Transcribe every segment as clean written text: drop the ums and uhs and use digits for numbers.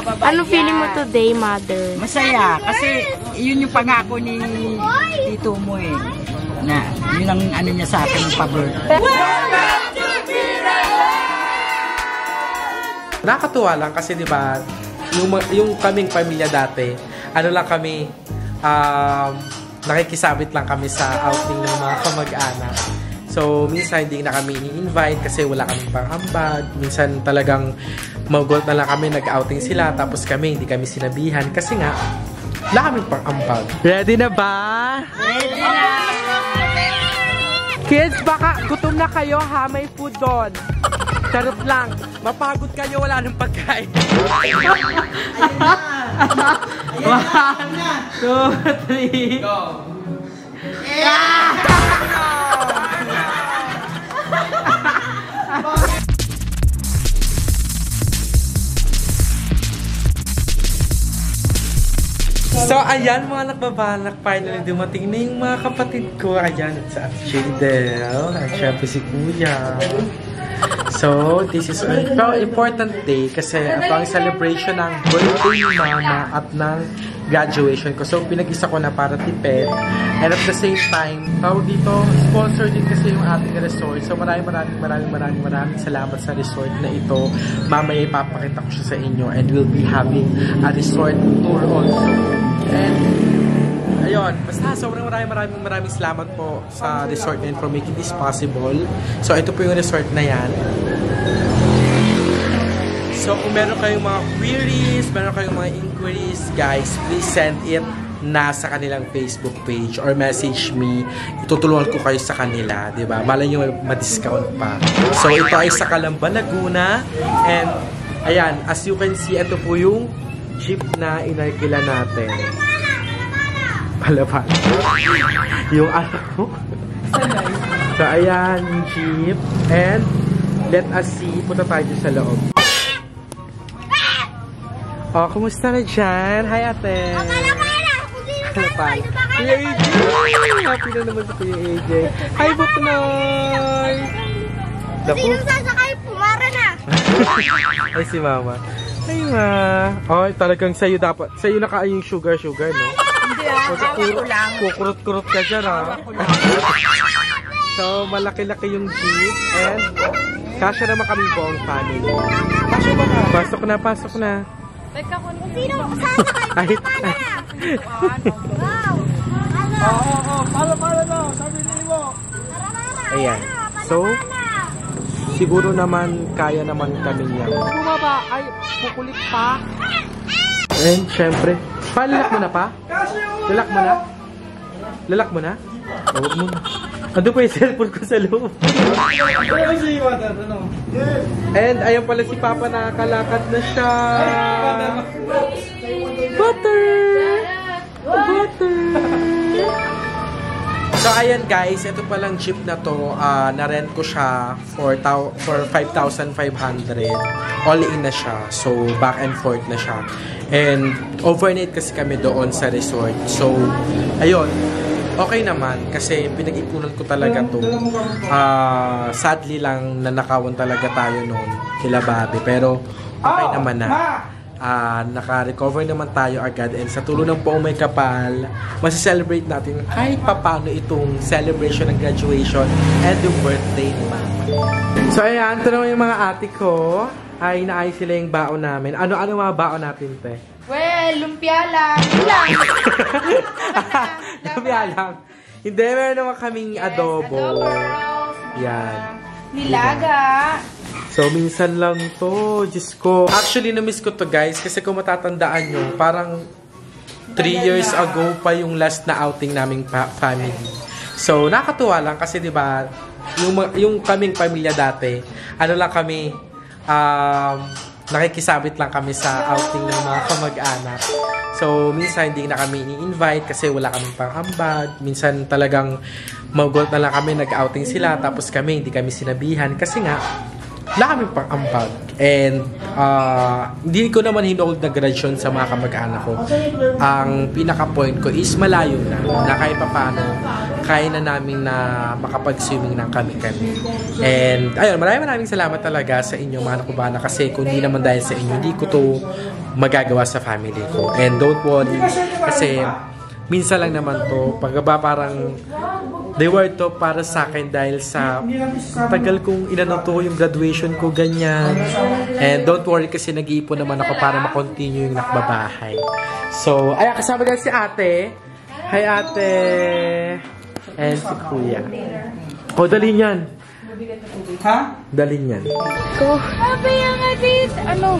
Ano feeling mo today, Mother? Masaya, kasi yun yung pangako ni Tito mo eh. Na, yun ang ano niya sa akin ng pabor. Nakakatuwa lang kasi 'di ba, yung kaming pamilya dati, ano lang kami, nakikisabit lang kami sa outing ng mga kamag-anak. So, minsan hindi na kami i-invite kasi wala kaming pang-ambag. Minsan talagang magulat na lang kami, nag-outing sila, tapos kami, hindi kami sinabihan kasi nga, wala kaming pang-ambag. Ready na ba? Ready na! Kids, baka gutom na kayo ha, may food doon. Charot lang, mapagod kayo, wala nang pagkain. Ayun na! 1, 2, 3, go! So, ayan mga nakbabalak, finally dumating na yung mga kapatid ko. Ayan, at sa Jadel, at syempre si Kuya. So, this is an important day kasi ito ang celebration ng birthday ni Mama at ng graduation ko. So, pinag-isa ko na para tipid. And at the same time, tawag dito, sponsor din kasi yung ating resort. So, maraming salamat sa resort na ito. Mamaya ipapakita ko siya sa inyo and we'll be having a resort tour also. And, ayun, basta sobrang maraming salamat po sa resort na yun for making this possible. So, ito po yung resort na yan. So, kung meron kayong mga queries, meron kayong mga inquiries, guys, please send it na sa kanilang Facebook page or message me. Itutulungan ko kayo sa kanila, di ba? Malay nyo ma-discount pa. So, ito ay sa Calamba, Laguna. And, ayan, as you can see, ito po yung jeep na inarkila natin. Palapan. Yung anak mo. So, ayan, yung jeep. And, let us see. Punta tayo sa loob. Oh, kumusta na dyan? Hi, ate. Palapan. Kuya AJ. Happy na naman sa Kuya AJ. Hi, Buknoy. Sino sasakay? Pumara na. Ay, si Mama. Ay, ma. Oh, talagang sa'yo dapat. Sa'yo na yung sugar, no? Hindi hawak ko lang. Kukurot-kurot ka dyan, ha? So, malaki-laki yung jeep. And, kasya naman kami buong family. Pasok na. Sino sasakay? Pumara na. Wow. Palo na. Sabi mo. Ayan. So, siguro naman, kaya naman kami niya. Bumaba, ay, kukulit pa. And, syempre, lalak mo na pa? Lalak mo na? Huwag mo na. Ando pa yung cellphone ko sa loob. And, ayan pala si Papa, nakakalakad na siya. Butter! So, ayan guys, ito palang jeep na to, na-rent ko siya for 5,500. All in na siya. So, back and forth na siya. And, overnight kasi kami doon sa resort. So, ayun. Okay naman kasi pinag-ipunan ko talaga to. Sadly lang nanakawan talaga tayo noon kila Bobby. Pero, okay naman na. Naka-recover naman tayo agad and sa tulong ng Poong May Kapal, masiselebrate natin kahit papano itong celebration ng graduation and yung birthday ni Mama. So ayan, ito naman yung mga ate ko ay naayos sila yung baon namin. Ano-ano mga baon natin, te? Well, lumpia lang. Lumpia lang. Hindi, meron naman kaming adobo. Yan. Nilaga. So, minsan lang to. Diyos ko. Actually, na-miss ko to guys. Kasi kung matatandaan nyo, parang 3 years ago pa yung last na outing naming family. So, nakakatuwa lang kasi diba, yung kaming pamilya dati, ano lang kami, nakikisabit lang kami sa outing ng mga kamag-anak. So, minsan hindi na kami i-invite kasi wala kaming pang-ambag. Minsan talagang magulat na lang kami, nag-outing sila, tapos kami, hindi kami sinabihan kasi nga, wala kaming pang-ambag. And hindi ko naman hinold na graduation sa mga kamag-anak ko. Ang pinaka-point ko is malayo na kahit pa paano, kaya na namin na makapag-swimming ng kami-kami. And ayun, maraming salamat talaga sa inyo mga nakubana kasi kung hindi naman dahil sa inyo, hindi ko to magagawa sa family ko. And don't worry kasi minsan lang naman to, pagkaba parang reward to para sa akin dahil sa tagal kong inano to yung graduation ko, ganyan. And don't worry kasi nag-iipon naman ako para makontinue yung nakbabahay. So, ayan, kasama dyan si ate. Hi ate! And si kuya. O, dalhin yan. Ha? Dalhin yan. Ko. Sabi yan nga dito. Ano?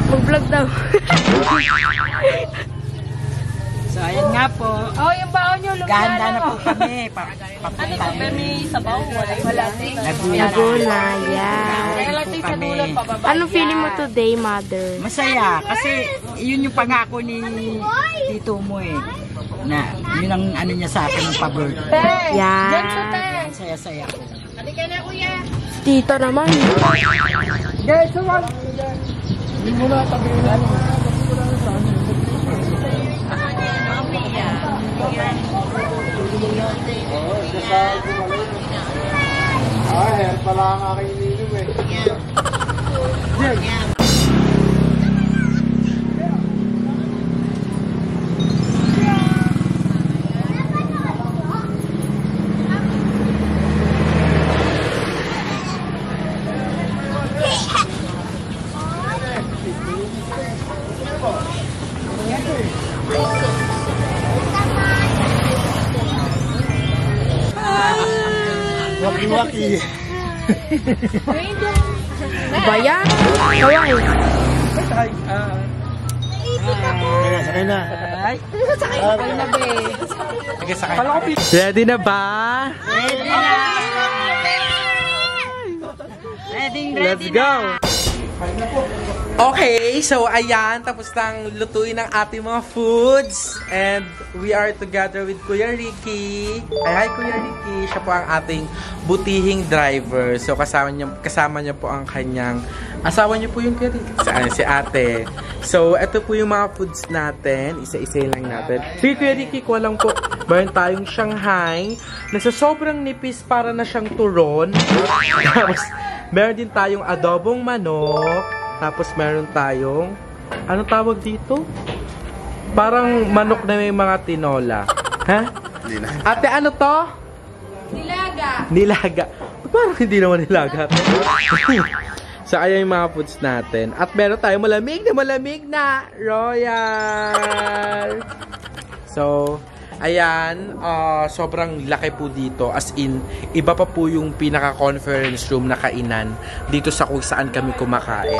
Mag-vlog daw. So, ayan nga po. Oh, yung baon nyo. Ganda na po kami. Ano to? May sabaw? Wala. Nagulaya. Po kami. Anong feeling mo today, mother? Masaya. Kasi yun yung pangako ni Tito mo eh. Na, yun ang ano niya sa akin ng pa-birthday. Yan. Saya-saya ko. Tito naman. Guys, suwan! Hindi mo na tabihan. Hair pala ang aking ininom eh. Waki-waki. Bayan. Kawai. Sakay na. Sakay na, be. Okay, sakay. Ready na ba? Ready na! Ready Let's go! Okay, so ayan, tapos nang lutuin ang ating mga foods. And we are together with Kuya Ricky. Hi Kuya Ricky. Siya po ang ating butihing driver. So kasama niya po ang kanyang asawa niya po yung Kuya Ricky. Si ate. So ito po yung mga foods natin. Isa-isa lang natin. Si Kuya Ricky ko lang po. Meron tayong Shanghai na sa sobrang nipis para na siyang turon. Tapos meron din tayong adobong manok. Tapos meron tayong, anong tawag dito? Parang manok na may mga tinola. Ha? Ate, ano to? Nilaga. Nilaga. Parang hindi naman nilaga. So, ayan yung mga foods natin. At meron tayong malamig na Royal. So, ayan, sobrang laki po dito. As in, iba pa po yung pinaka-conference room na kainan dito sa kung saan kami kumakain.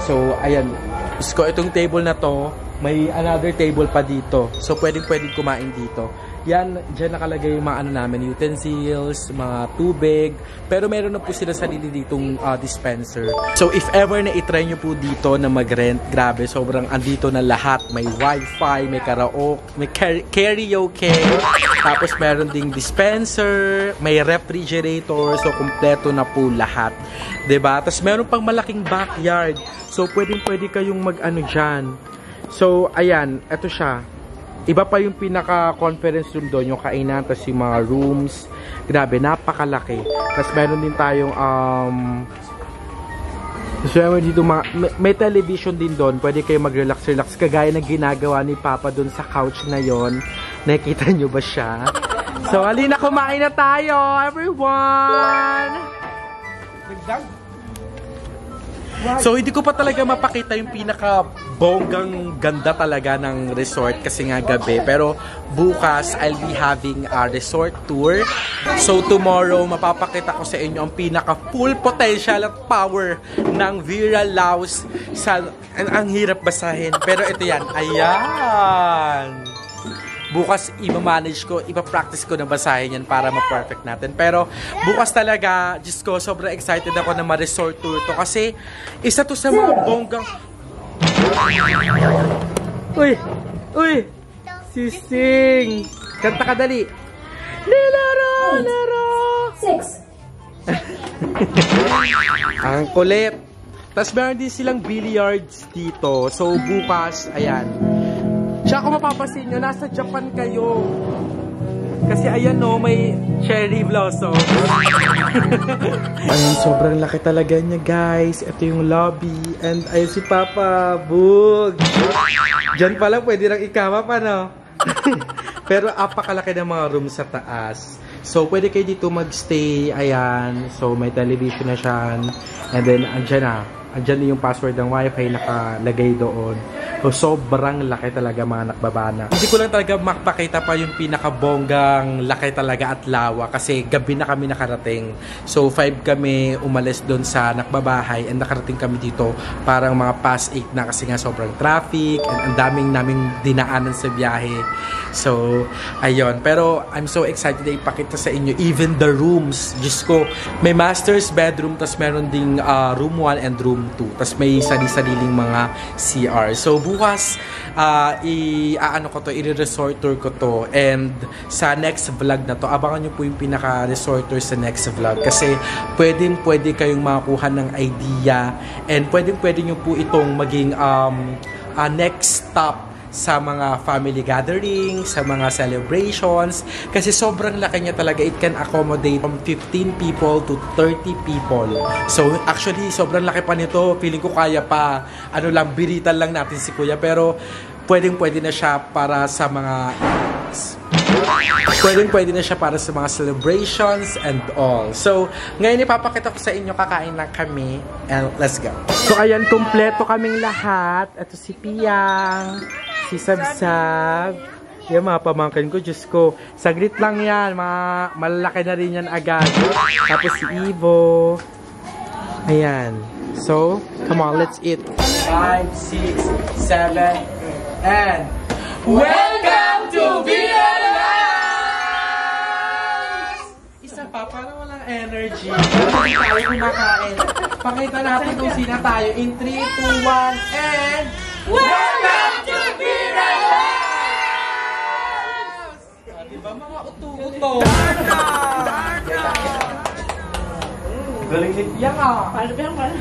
So, ayan. Itong table na to, may another table pa dito. So, pwedeng kumain dito. Yan, dyan nakalagay yung mga ano namin, utensils, mga tubig. Pero meron na po sila sarili ditong dispenser. So, if ever na itry nyo po dito na mag-rent, grabe, sobrang andito na lahat. May wifi, may karaoke, may karaoke. Tapos meron ding dispenser, may refrigerator. So, kumpleto na po lahat. Diba? Tapos meron pang malaking backyard. So, pwede kayong mag-ano dyan. So, ayan, eto siya. Iba pa yung pinaka-conference room doon, yung kainan, tapos yung mga rooms. Grabe, napakalaki. Tapos meron din tayong, dito may television din doon. Pwede kayo mag-relax, kagaya ng ginagawa ni Papa doon sa couch na yon. Nakikita nyo ba siya? So, halina, kumain na tayo, everyone! So, hindi ko pa talaga mapakita yung pinaka-bonggang ganda talaga ng resort kasi nga gabi. Pero bukas, I'll be having a resort tour. So, tomorrow, mapapakita ko sa inyo ang pinaka-full potential at power ng Vera Laos. Ang hirap basahin. Pero ito yan. Ayan! Bukas, ipamanage ko, ipapractice ko na basahin yan para ma-perfect natin. Pero, bukas talaga, Diyos ko, sobrang excited ako na ma-resort tour to. Kasi, isa to sa mga bonggang... Uy! Sising! Kanta ka dali! Nilaro! 6, Ang kulit. Tapos meron din silang billiards dito. So bukas, ayan. Tsaka kung mapapasin nyo, nasa Japan kayo. Kasi ayan no, may cherry blossom. Ayan, sobrang laki talaga niya guys. Ito yung lobby. And ayun si Papa Bug. Diyan pala pwede lang ikama pa no. Pero apakalaki ng mga room sa taas. So pwede kayo dito magstay. Ayan. So may television na siya. And then andyan na. Andyan yung password ng wifi nakalagay doon. So, sobrang laki talaga mga nakbabana. Hindi ko lang talaga makapakita pa yung pinakabonggang laki talaga at lawa kasi gabi na kami nakarating. So, 5 kami umalis doon sa nakbabahay and nakarating kami dito parang mga past 8 na kasi nga sobrang traffic and ang daming naming dinaanan sa biyahe. So, ayun. Pero, I'm so excited na ipakita sa inyo even the rooms. Diyos ko, may master's bedroom tas meron ding room 1 and room 2. Tas may sari-sariling mga CR. So, bukas, i-resort tour ko to. And sa next vlog na to, abangan nyo po yung pinaka-resort tour sa next vlog. Kasi pwede kayong makakuha ng idea. And pwede nyo po itong maging next stop sa mga family gatherings, sa mga celebrations. Kasi sobrang laki niya talaga. It can accommodate from 15 people to 30 people. So, actually, sobrang laki pa nito. Feeling ko kaya pa, biritan lang natin si Kuya. Pero, pwede na siya para sa mga... Pwede na siya para sa mga celebrations and all. So, ngayon ipapakita ko sa inyo, kakain lang kami. And let's go. So, ayan, kumpleto kaming lahat. Ito si Piyang, si Sabsab. Yung mga pamangkin ko, Diyos ko. Saglit lang yan. Malalaki na rin yan agad. Tapos si Ivo. Ayan. So, come on, let's eat. 5, 6, 7, and... Welcome to VLS! Isa pa, parang walang energy. Hindi tayo kumakain. Pakita natin kung sino tayo. In 3, 2, 1, and... Welcome to VLS! Diba mga uto-uto? Galing ni Piyang ah. Paano Piyang pala?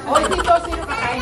Oh, dito, sino kakain?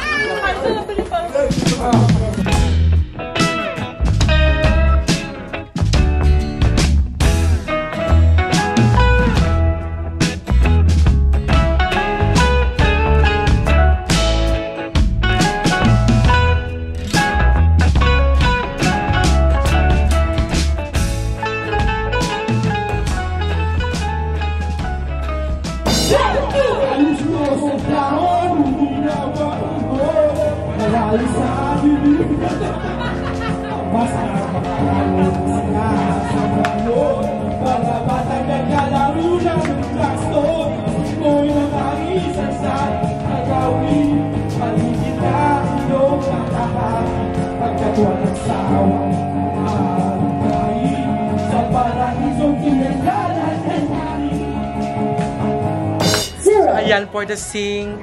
Ayan, for the sing.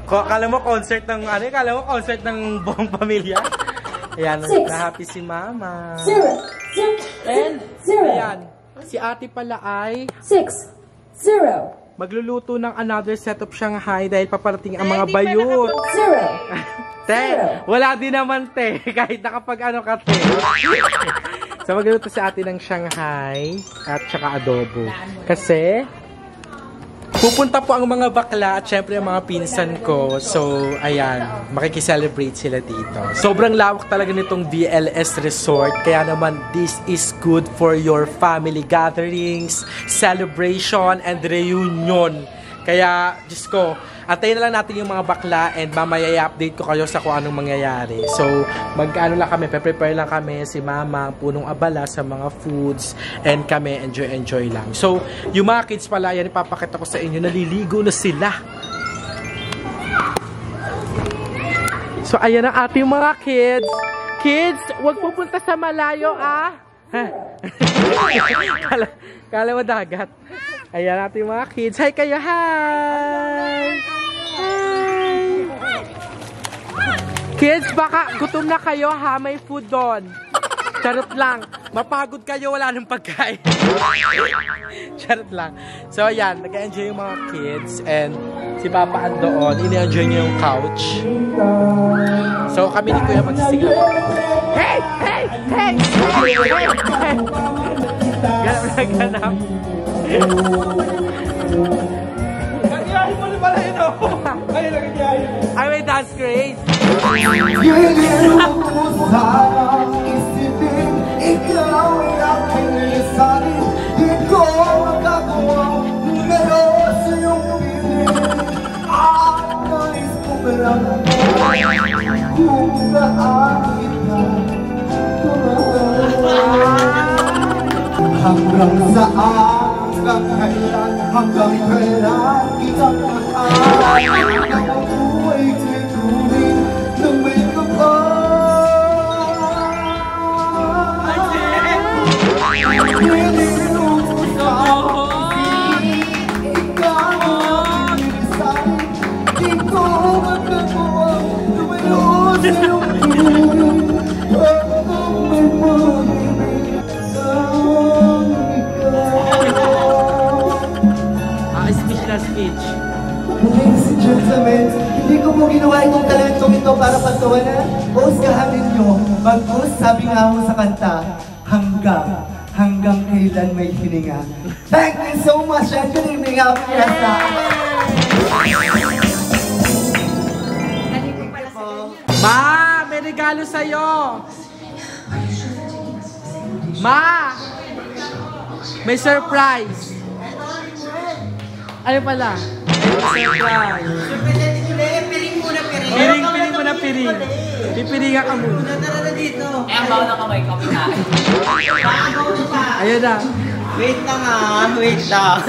Kala mo concert ng concert ng buong pamilya. Ayan, na happy si Mama. 0. And ayan, si ate pala ay 6. 0. magluluto ng another set of Shanghai dahil paparating ang mga bayot. 0. Te, wala din naman te, kahit nakapag ano ka te. So magluluto sa atin ng Shanghai at saka adobo. Kasi pupunta po ang mga bakla at syempre ang mga pinsan ko. So, ayan, makikiselebrate sila dito. Sobrang lawak talaga nitong VLS Resort. Kaya naman, this is good for your family gatherings, celebration, and reunion. Kaya, Diyos ko, antayin na lang natin yung mga bakla and mamaya i-update ko kayo sa kung anong mangyayari. So, mag-ano lang kami, prepare lang kami, si Mama, punong abala sa mga foods, and kami, enjoy lang. So, yung mga kids pala, yan ipapakita ko sa inyo, naliligo na sila. So, ayan ang ating mga kids. Kids, huwag pupunta sa malayo, ah! Kala mo dagat. Ayan natin mga kids. Hi kayo, hi! Hi! Kids, baka gutom na kayo ha, may food doon. Charot lang. Mapagod kayo, wala nang pagkain. Charot lang. So, ayan. Nag-enjoy yung mga kids. And si Papa andoon. Ini-enjoy niya yung couch. So, kami ni Kuya magsisigaw. Hey! Hey! Hey! Hey! Hey! Ganap na ganap. Nagyayahin mo na pala yun ako. Ayun, nagyayahin. Ay, may dance craze. Ikaw ay aking lisanin. Di ko magagawa pero sa iyong piling. Nais ko lang kung naan kita hanggang saan, hanggang kailan, hanggang kailan kita mahal. Ang buhay ko'y tuloy ng may kapal. Speech. Ladies and gentlemen, hindi ko po ginawa itong talentong ito para pagtawanan o uskahanin nyo. Bagkus, sabi nga mo sa kanta, hanggang kailan may hininga. Thank you so much and good evening, Happy Fiesta! Ma! May regalo sa'yo! Ma! May surprise! Ano pala? Surprise! Piring muna, piring. Piring muna, piring. Pipiringan ka muna. Tara dito. Ang bawa na kamay ko, kinain. Ayan na. Wait lang ah, wait lang.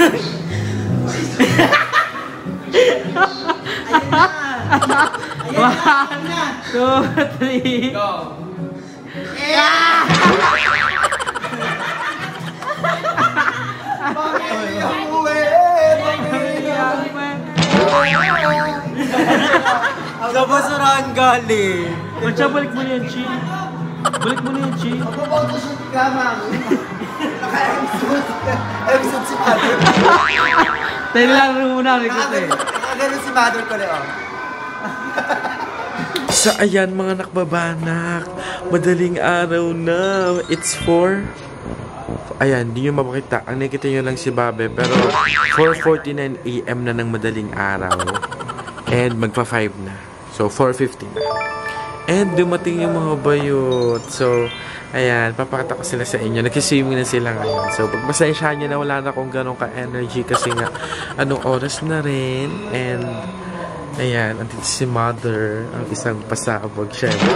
One, two, three. Go. Sa basurahan galing. Matya, balik mo na yan, Chi. Balik mo na yan, Chi. Magpapotoshoot ka, ma'am. Naka-episode si Mother. Tayo lang muna, request eh. Nakagano si Mother ko rin, oh. So ayan mga nakbabanak, madaling araw na. It's 4. Ayan, di nyo mapakita. Ang nakita nyo lang si Babe. Pero 4:49 AM na ng madaling araw. And magpa-5 na. So 4:50 na. And dumating yung mga bayot. So, ayan, papakita ko sila sa inyo. Nagkiswimming na sila ngayon. So, pagpasensyahan nyo na wala na akong ganong ka-energy kasi nga anong oras na rin. And ayan, andito si Mother, ang isang pasabog. Siyempre,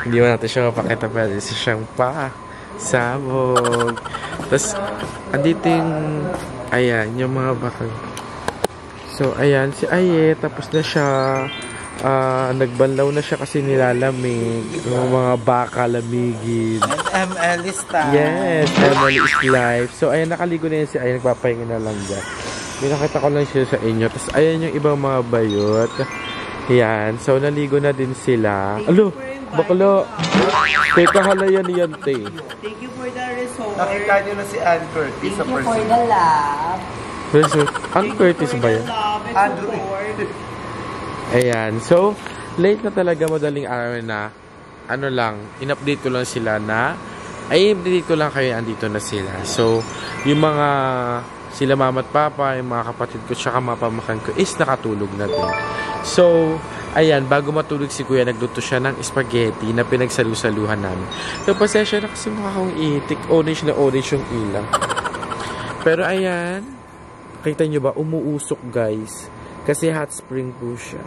hindi mo natin siya mapakita pero isa siyang pasabog. Tapos, andito yung, ayan, yung mga bakal. So, ayan, si Aye, tapos na siya. Nagbanlaw na siya kasi nilalamig. Yung mga baka lamigin. And ML is time. Yes, ML is life. So, ayan, nakaligo na yun si Aye, nagpapahinga na lang dyan. Pinakita ko lang siya sa inyo. Tapos, ayan yung ibang mga bayot. Ayan. So, naligo na din sila. Alo, bakla. Teka, halayan yan, te. Thank you for the resort. Nakita nyo na si Ann Curtis sa person. For the love. Ann Curtis ba yan? Andrew. Ayan. So, late na talaga, madaling araw na. Ano lang, in-update ko lang sila na i-update ko lang kayo, andito na sila. So, yung mga sila mama at papa, yung mga kapatid ko, tsaka mga pamakan ko is nakatulog na din. So, ayan, bago matulog si Kuya, nagluto siya ng spaghetti na pinagsalu-saluhan namin. So, pasensya na kasi mukha akong itik. Orange na orange yung ilang. Pero ayan, kita nyo ba, umuusok guys. Kasi hot spring po siya.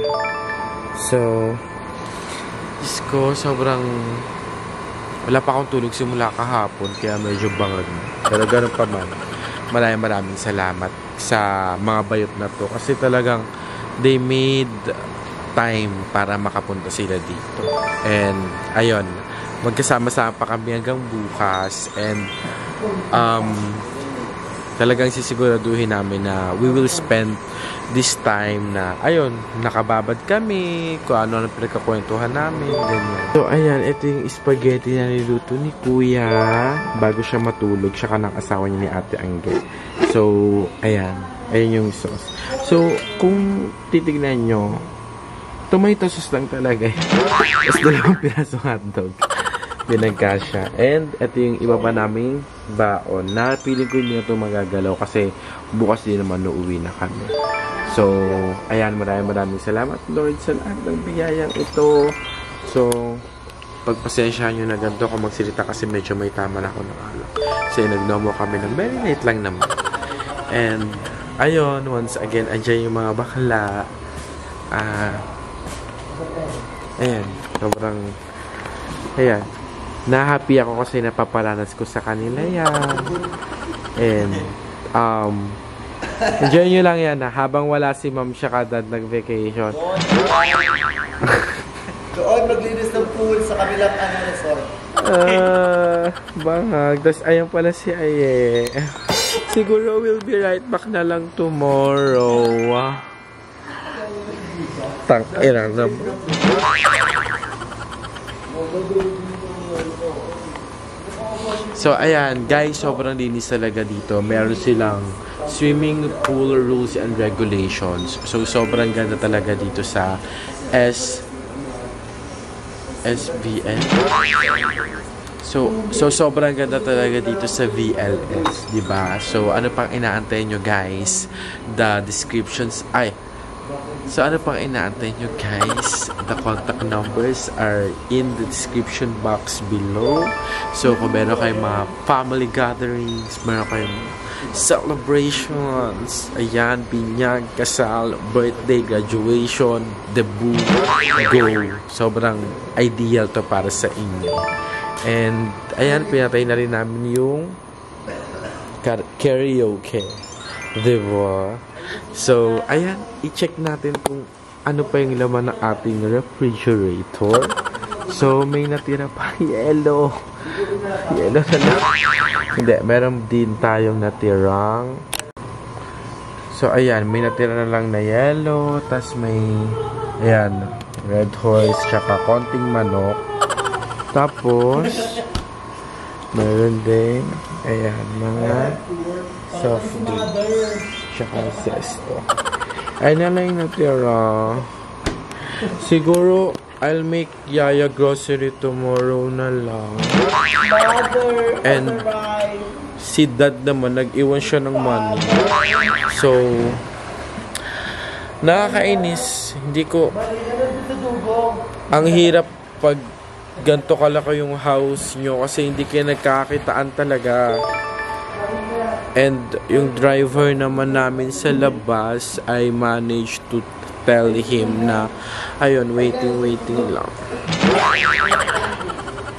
So, Diyos ko, sobrang wala pa akong tulog simula kahapon, kaya medyo bangag na. Pero ganun pa man. Maraming salamat sa mga bayot na to kasi talagang they made time para makapunta sila dito. And ayun, magkasama-sama pa kami hanggang bukas. And talagang sisiguraduhin namin na we will spend this time na, ayun, nakababad kami, kung ano pinagkakwentuhan namin, ganyan. So, ayan, ito yung spaghetti na niluto ni Kuya bago siya matulog, siya ng asawa niya ni Ate Angge. So, ayan, ayan yung sauce. So, kung titignan nyo, tomato sauce lang talaga eh. Tapos 2 pirasong hotdog. Pinagkasya. And ito yung iba pa naming baon na piling ko hindi na ito magagalaw kasi bukas din naman uuwi na kami. So, ayan, maraming salamat Lord sa lahat ng biyayang ito. So, pagpasensyahan nyo na ganito ako magsalita kasi medyo may tama na ako ng alak. Kasi nagnomo kami ng very late lang naman. And, ayun, once again, andyan yung mga bakla. Ayan, sobrang, ayan, na-happy ako kasi napapalanas ko sa kanila yan. And, enjoy nyo lang yan ha, habang wala si Ma'am siya dad nag-vacation. Doon maglinis ng pool sa kabilang resort. Bangag. Tapos ayan pala si Aye. Siguro we'll be right back na lang tomorrow. Tang-ina na. So, ayan, guys, sobrang linis talaga dito. Meron silang swimming pool rules and regulations. So, sobrang ganda talaga dito sa SVN. So, sobrang ganda talaga dito sa VLS, diba? So, ano pang inaantay nyo, guys? The descriptions, so, ano pang inaantay nyo, guys? The contact numbers are in the description box below. So, kung meron kayong mga family gatherings, meron kayong celebrations, ayan, binyag, kasal, birthday, graduation, debut, go. Sobrang ideal to para sa inyo. And, ayan, pinatay na rin namin yung karaoke. Diba? So, ayan, i-check natin kung ano pa yung laman ng ating refrigerator. So, may natira pa yellow. Yellow na lang. Hindi, meron din tayong natirang. So, ayan, may natira na lang na yellow. Tapos may, ayan, red horse, tsaka konting manok. Tapos, meron din, ayan, mga soft drinks. Tsaka sesto. Ay na lang yung natira. Siguro, I'll make Yaya grocery tomorrow na lang. And, si Dad naman, nag-iwan siya ng money. So, nakakainis. Hindi ko, ang hirap pag ganito kalaki yung house nyo kasi hindi kayo nagkakakitaan talaga. And yung driver naman namin sa labas ay managed to tell him na ayun, waiting lang.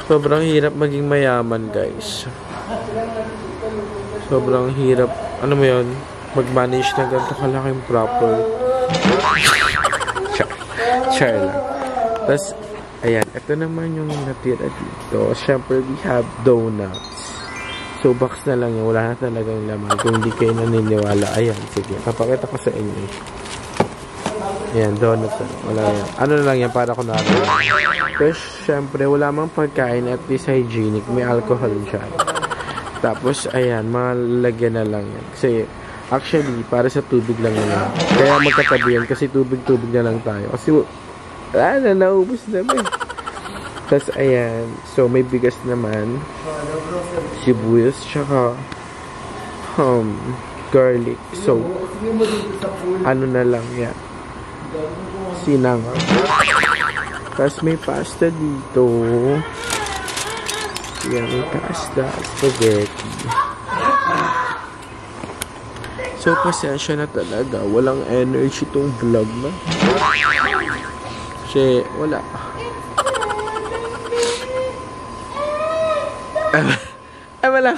Sobrang hirap maging mayaman, guys. Sobrang hirap, ano mo yun, mag-manage na ganito kalaking proper. Char lang. Tapos, ayan, ito naman yung natira dito. Siyempre, we have donuts. So, box na lang yun. Wala na talagang laman. Kung hindi kayo naniniwala, ayan, sige. Papakita ko sa inyo. Ayan, donuts. Wala yan. Ano na lang yan, para ko natin. Pero, syempre, wala mang pagkain at least hygienic. May alcohol dyan. Tapos, ayan, malagyan na lang yan. Kasi, actually, para sa tubig lang yan. Kaya magkatabi yan kasi tubig-tubig na lang tayo. Kasi, naubos naman. Tapos, ayan. So, may bigas naman. Sibuyas, tsaka garlic. So, ano na lang yan. Sinang. Tapos, may pasta dito. Yan, may pasta. Spaghetti. So, pasensya na talaga. Walang energy tong vlog na. Kasi, wala. Ay, wala.